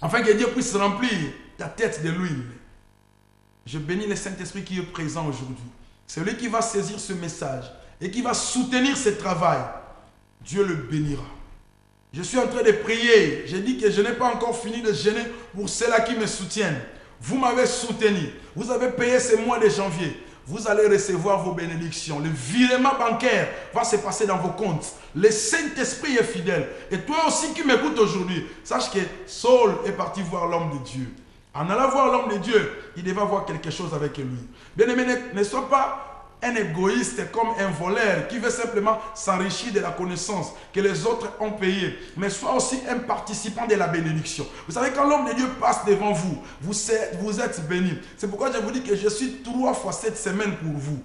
afin que Dieu puisse remplir ta tête de l'huile. Je bénis le Saint-Esprit qui est présent aujourd'hui. Celui qui va saisir ce message et qui va soutenir ce travail, Dieu le bénira. Je suis en train de prier. J'ai dit que je n'ai pas encore fini de jeûner pour ceux-là qui me soutiennent. Vous m'avez soutenu. Vous avez payé ce mois de janvier. Vous allez recevoir vos bénédictions. Le virement bancaire va se passer dans vos comptes. Le Saint-Esprit est fidèle. Et toi aussi qui m'écoutes aujourd'hui, sache que Saul est parti voir l'homme de Dieu. En allant voir l'homme de Dieu, il devait voir quelque chose avec lui. Bien-aimé, ne sois pas un égoïste comme un voleur qui veut simplement s'enrichir de la connaissance que les autres ont payée, mais sois aussi un participant de la bénédiction. Vous savez, quand l'homme de Dieu passe devant vous, vous êtes bénis. C'est pourquoi je vous dis que je suis 3 fois cette semaine pour vous.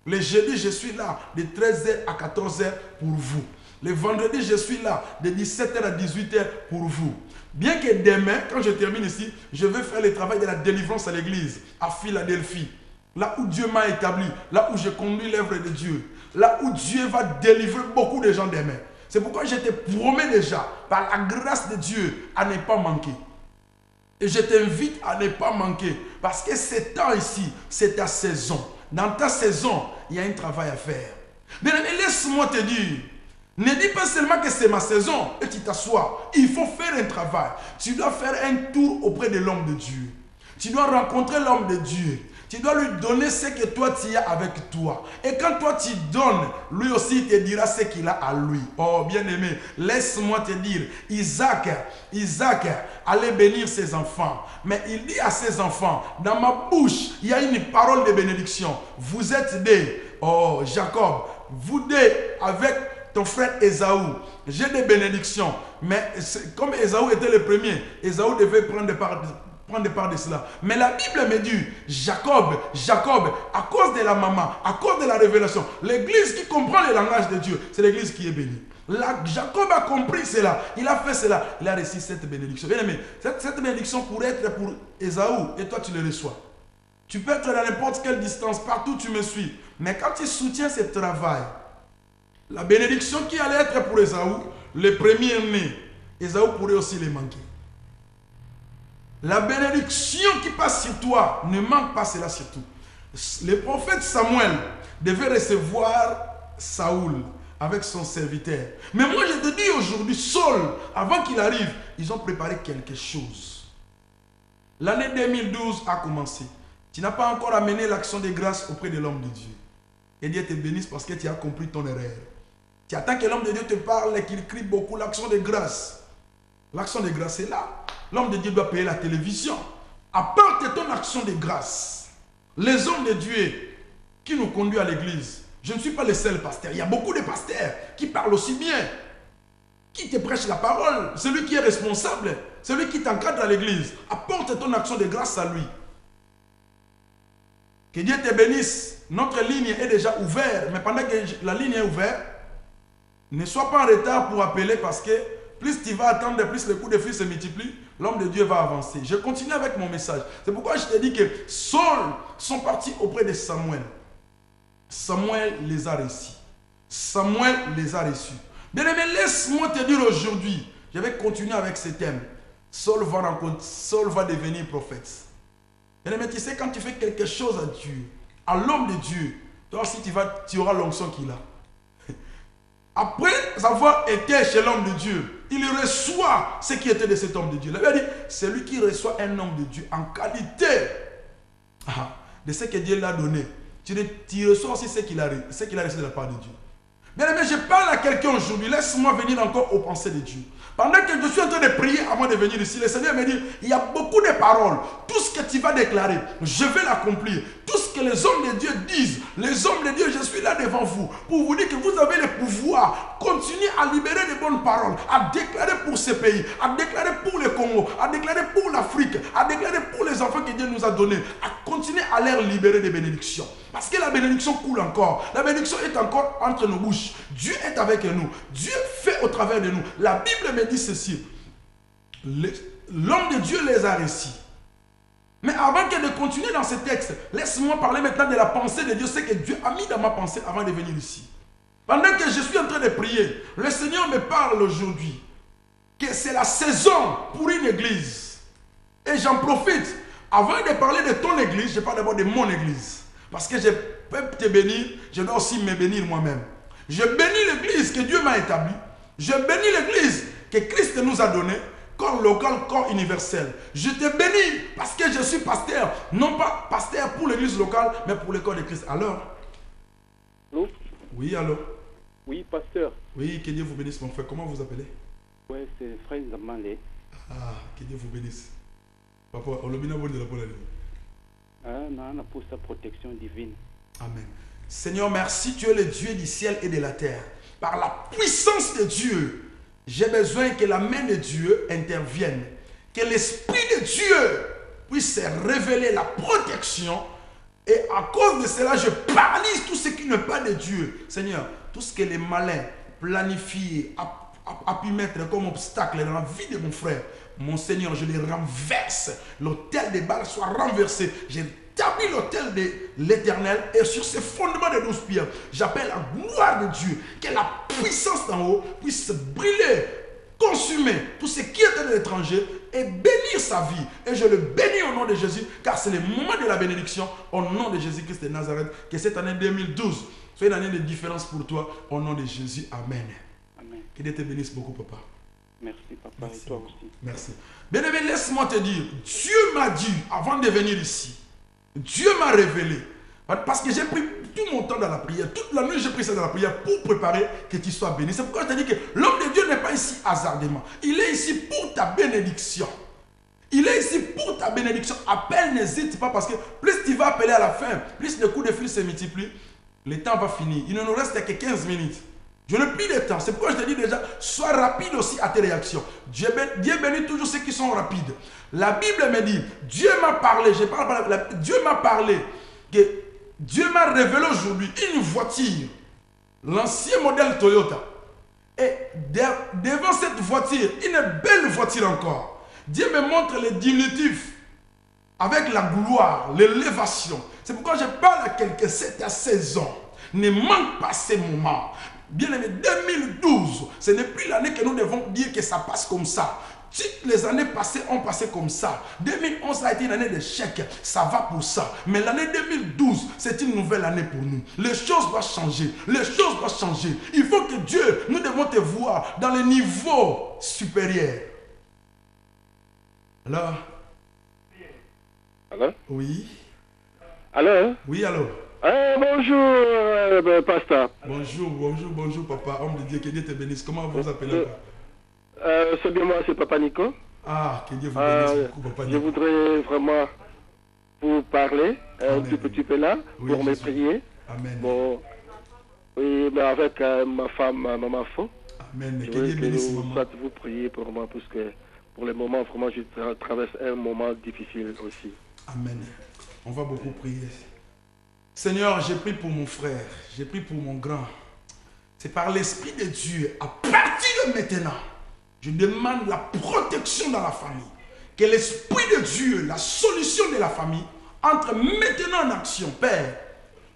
Le jeudi, je suis là de 13h à 14h pour vous. Le vendredi, je suis là de 17h à 18h pour vous. Bien que demain, quand je termine ici, je vais faire le travail de la délivrance à l'église, à Philadelphie. Là où Dieu m'a établi, là où je conduis l'œuvre de Dieu, là où Dieu va délivrer beaucoup de gens demain. C'est pourquoi je te promets déjà, par la grâce de Dieu, à ne pas manquer. Et je t'invite à ne pas manquer, parce que ce temps ici, c'est ta saison. Dans ta saison, il y a un travail à faire. Mais laisse-moi te dire, ne dis pas seulement que c'est ma saison et tu t'assois. Il faut faire un travail. Tu dois faire un tour auprès de l'homme de Dieu. Tu dois rencontrer l'homme de Dieu. Tu dois lui donner ce que toi tu as avec toi. Et quand toi tu donnes, lui aussi te dira ce qu'il a à lui. Oh bien-aimé, laisse-moi te dire, Isaac allait bénir ses enfants. Mais il dit à ses enfants, dans ma bouche, il y a une parole de bénédiction. Vous êtes des, oh Jacob, vous deux avec ton frère Ésaü, j'ai des bénédictions. Mais comme Ésaü était le premier, Ésaü devait prendre part de cela. Mais la Bible me dit, Jacob, à cause de la maman, à cause de la révélation, l'église qui comprend le langage de Dieu, c'est l'église qui est bénie. Jacob a compris cela, il a fait cela, il a reçu cette bénédiction. Bien aimé, cette bénédiction pourrait être pour Ésaü et toi tu le reçois. Tu peux être dans n'importe quelle distance, partout tu me suis. Mais quand tu soutiens ce travail, la bénédiction qui allait être pour Ésaü, le premier-né, Ésaü pourrait aussi les manquer. La bénédiction qui passe sur toi, ne manque pas cela surtout. Le prophète Samuel devait recevoir Saoul avec son serviteur. Mais moi je te dis aujourd'hui, Saul, avant qu'il arrive, ils ont préparé quelque chose. L'année 2012 a commencé. Tu n'as pas encore amené l'action de grâce auprès de l'homme de Dieu. Et Dieu te bénisse parce que tu as compris ton erreur. Tu attends que l'homme de Dieu te parle et qu'il crie beaucoup l'action de grâce. L'action de grâce est là. L'homme de Dieu doit payer la télévision. Apporte ton action de grâce. Les hommes de Dieu qui nous conduisent à l'église. Je ne suis pas le seul pasteur. Il y a beaucoup de pasteurs qui parlent aussi bien. Qui te prêchent la parole. Celui qui est responsable. Celui qui t'encadre à l'église. Apporte ton action de grâce à lui. Que Dieu te bénisse. Notre ligne est déjà ouverte. Mais pendant que la ligne est ouverte, ne sois pas en retard pour appeler parce que plus tu vas attendre, plus le coup de fil se multiplie, l'homme de Dieu va avancer. Je continue avec mon message. C'est pourquoi je t'ai dit que Saul sont partis auprès de Samuel. Samuel les a reçus. Samuel les a reçus. Bien aimé, laisse-moi te dire aujourd'hui, je vais continuer avec ce thème. Saul va devenir prophète. Bien aimé, tu sais, quand tu fais quelque chose à Dieu, à l'homme de Dieu, toi aussi tu auras l'onction qu'il a. Après avoir été chez l'homme de Dieu, il reçoit ce qui était de cet homme de Dieu. Il avait dit, c'est lui qui reçoit un homme de Dieu en qualité de ce que Dieu l'a donné. Tu reçois aussi ce qu'il a reçu de la part de Dieu. Bien aimé, je parle à quelqu'un aujourd'hui. Laisse-moi venir encore aux pensées de Dieu. Pendant que je suis en train de prier avant de venir ici, le Seigneur me dit, il y a beaucoup de paroles. Tout ce que tu vas déclarer, je vais l'accomplir. Tout ce que les hommes de Dieu disent, les hommes de Dieu, je suis là devant vous pour vous dire que vous avez le pouvoir. Continuez à libérer les bonnes paroles, à déclarer pour ce pays, à déclarer pour le Congo, à déclarer pour l'Afrique, à déclarer pour les enfants que Dieu nous a donnés, à continuer à leur libérer des bénédictions. Parce que la bénédiction coule encore. La bénédiction est encore entre nos bouches. Dieu est avec nous. Dieu fait au travers de nous. La Bible me dit ceci. L'homme de Dieu les a reçus. Mais avant que de continuer dans ce texte, laisse-moi parler maintenant de la pensée de Dieu. C'est que Dieu a mis dans ma pensée avant de venir ici. Pendant que je suis en train de prier, le Seigneur me parle aujourd'hui que c'est la saison pour une église Et j'en profite. Avant de parler de ton église, je parle d'abord de mon église. Parce que je peux te bénir, je dois aussi me bénir moi-même. Je bénis l'église que Dieu m'a établie. Je bénis l'église que Christ nous a donnée. Corps local, corps universel. Je te bénis parce que je suis pasteur. Non pas pasteur pour l'église locale, mais pour le corps de Christ. Alors? Allô? Oui, allô? Oui, pasteur. Oui, que Dieu vous bénisse, mon frère. Comment vous appelez? Oui, c'est frère Zamale. Ah, que Dieu vous bénisse. Papa, on le bénit de la parole. Non, pour sa protection divine. Amen. Seigneur, merci, tu es le Dieu du ciel et de la terre. Par la puissance de Dieu, j'ai besoin que la main de Dieu intervienne. Que l'Esprit de Dieu puisse révéler la protection. Et à cause de cela, je paralyse tout ce qui n'est pas de Dieu. Seigneur, tout ce que les malins planifient, a pu mettre comme obstacle dans la vie de mon frère, mon Seigneur, je les renverse. L'autel des balles soit renversé. J'établis l'autel de l'Éternel et sur ce fondement de 12 pierres, j'appelle la gloire de Dieu, que la puissance d'en haut puisse brûler, consumer tout ce qui est de l'étranger et bénir sa vie. Et je le bénis au nom de Jésus, car c'est le moment de la bénédiction au nom de Jésus-Christ de Nazareth. Que cette année 2012 soit une année de différence pour toi au nom de Jésus. Amen. Amen. Que Dieu te bénisse beaucoup, papa. Merci, papa, Merci. et toi aussi. Merci. Bien-aimé, laisse-moi te dire, Dieu m'a dit, avant de venir ici, Dieu m'a révélé, parce que j'ai pris tout mon temps dans la prière, toute la nuit j'ai pris ça dans la prière pour préparer que tu sois béni. C'est pourquoi je te dis que l'homme de Dieu n'est pas ici hasardément. Il est ici pour ta bénédiction. Il est ici pour ta bénédiction. Appelle, n'hésite pas, parce que plus tu vas appeler à la fin, plus les coups de fil se multiplient, le temps va finir. Il ne nous reste que 15 minutes. Je n'ai plus de temps. C'est pourquoi je te dis déjà, sois rapide aussi à tes réactions. Dieu bénit toujours ceux qui sont rapides. La Bible me dit, Dieu m'a parlé, Dieu m'a parlé, que Dieu m'a révélé aujourd'hui une voiture, l'ancien modèle Toyota. Et devant cette voiture, une belle voiture encore. Dieu me montre les diminutifs avec la gloire, l'élévation. C'est pourquoi je parle à quelqu'un, 7 à 16 ans. Ne manque pas ces moments. Bien aimé, 2012, ce n'est plus l'année que nous devons dire que ça passe comme ça. Toutes les années passées ont passé comme ça. 2011 a été une année d'échec. Ça va pour ça. Mais l'année 2012, c'est une nouvelle année pour nous. Les choses doivent changer. Les choses doivent changer. Il faut que Dieu, nous devons te voir dans les niveaux supérieurs. Alors? Alors? Oui? Alors? Oui, alors? Bonjour, pasteur. Bonjour, papa. Homme de Dieu, que Dieu te bénisse. Comment vous vous appelez, papa? C'est bien moi, c'est Papa Nico. Ah, que Dieu vous bénisse beaucoup, Papa Nico. Je voudrais vraiment vous parler un tout petit peu là, Oui, pour me Jésus. prier. Amen. Bon, oui, mais avec ma femme, Maman Fo. Amen. Je Que veux Dieu que bénisse vous, maman. soit vous priez pour moi, parce que pour le moment, vraiment, je traverse un moment difficile aussi. Amen. On va beaucoup prier. Seigneur, j'ai pris pour mon frère, j'ai pris pour mon grand. C'est par l'Esprit de Dieu, à partir de maintenant, je demande la protection dans la famille. Que l'Esprit de Dieu, la solution de la famille, entre maintenant en action. Père,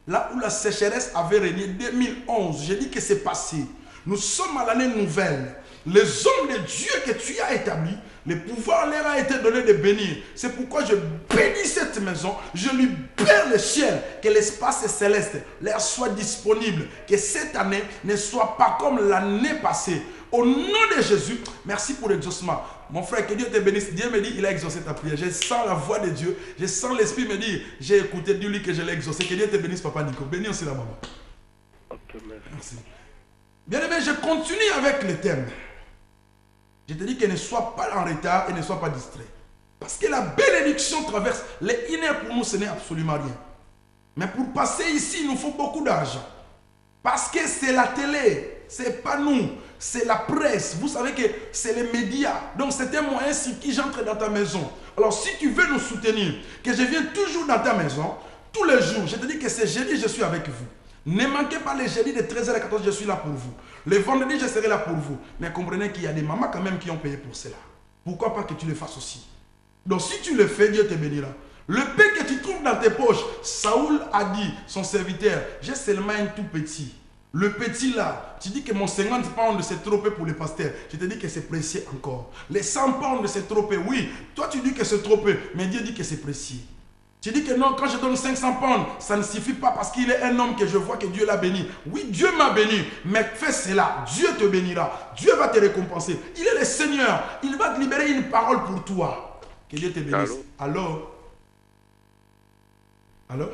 là où la sécheresse avait régné 2011, j'ai dit que c'est passé. Nous sommes à l'année nouvelle. Les hommes de Dieu que tu as établis, le pouvoir leur a été donné de bénir. C'est pourquoi je bénis cette maison. Je libère le ciel. Que l'espace céleste leur soit disponible. Que cette année ne soit pas comme l'année passée. Au nom de Jésus, merci pour l'exaucement. Mon frère, que Dieu te bénisse. Dieu me dit, il a exaucé ta prière. Je sens la voix de Dieu. Je sens l'Esprit me dire, j'ai écouté, dis-lui que je l'ai exaucé. Que Dieu te bénisse, papa Nico. Bénis aussi la maman. Ok, Merci. Bien aimé, je continue avec le thème. Je te dis que ne sois pas en retard et ne sois pas distrait. Parce que la bénédiction traverse les inner pour nous, ce n'est absolument rien. Mais pour passer ici, il nous faut beaucoup d'argent. Parce que c'est la télé, c'est pas nous, c'est la presse. Vous savez que c'est les médias. Donc c'est un moyen si qui j'entre dans ta maison. Alors si tu veux nous soutenir, que je vienne toujours dans ta maison, tous les jours, je te dis que c'est jeudi, je suis avec vous. Ne manquez pas les jeudis de 13h à 14h, je suis là pour vous. Le vendredi, je serai là pour vous. Mais comprenez qu'il y a des mamans quand même qui ont payé pour cela. Pourquoi pas que tu le fasses aussi? Donc si tu le fais, Dieu te bénira. Le pain que tu trouves dans tes poches, Saoul a dit, son serviteur, j'ai seulement un tout petit. Le petit là, tu dis que mon 50 pounds c'est trop peu pour le pasteur. Je te dis que c'est précieux encore. Les 100 pounds c'est trop peu. Oui, toi tu dis que c'est trop peu, mais Dieu dit que c'est précieux. Tu dis que non, quand je donne 500 pounds, ça ne suffit pas parce qu'il est un homme que je vois que Dieu l'a béni. Oui, Dieu m'a béni, mais fais cela. Dieu te bénira. Dieu va te récompenser. Il est le Seigneur. Il va te libérer une parole pour toi. Que Dieu te bénisse. Allô? Allô?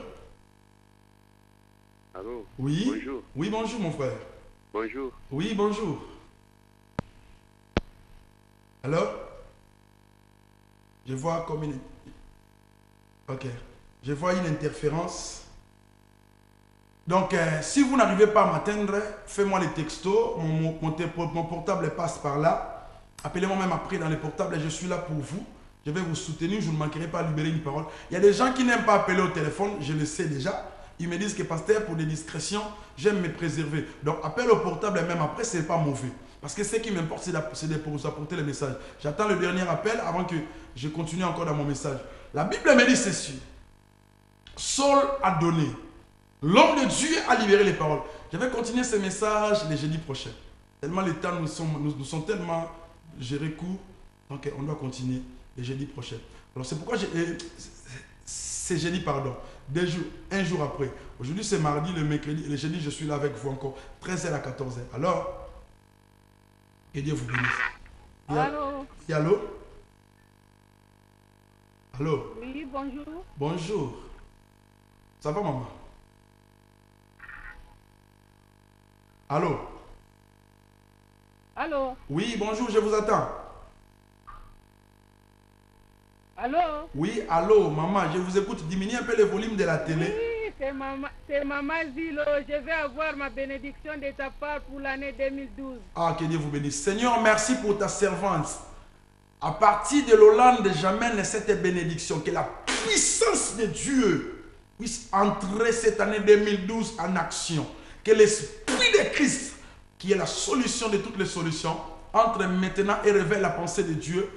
Allô? Oui? Bonjour. Oui, bonjour mon frère. Bonjour. Oui, bonjour. Allô? Je vois comme une... Ok. Je vois une interférence. Donc, si vous n'arrivez pas à m'atteindre, faites-moi les textos. Mon portable passe par là. Appelez-moi même après dans les portables et je suis là pour vous. Je vais vous soutenir. Je ne manquerai pas à libérer une parole. Il y a des gens qui n'aiment pas appeler au téléphone. Je le sais déjà. Ils me disent que pasteur, pour des discrétions, j'aime me préserver. Donc, appel au portable et même après, ce n'est pas mauvais. Parce que ce qui m'importe, c'est de vous apporter le message. J'attends le dernier appel avant que je continue encore dans mon message. La Bible me dit ceci. Saul a donné. L'homme de Dieu a libéré les paroles. Je vais continuer ce message le jeudi prochain. Tellement les temps nous sont tellement gérés court. Donc on doit continuer le jeudi prochain. Alors c'est pourquoi c'est jeudi, pardon. Un jour après. Aujourd'hui c'est mardi, le mercredi, le jeudi je suis là avec vous encore. 13h à 14h. Alors, que Dieu vous bénisse. Allô? Allô? Allô? Oui, bonjour. Bonjour. Ça va, maman? Allô? Allô? Oui, bonjour, je vous attends. Allô? Oui, allô, maman, je vous écoute. Diminuez un peu le volume de la télé. Oui, c'est maman Zilo. Je vais avoir ma bénédiction de ta part pour l'année 2012. Ah, que Dieu vous bénisse. Seigneur, merci pour ta servante. À partir de l'Hollande, j'amène cette bénédiction. Que la puissance de Dieu puisse entrer cette année 2012 en action. Que l'Esprit de Christ, qui est la solution de toutes les solutions, entre maintenant et révèle la pensée de Dieu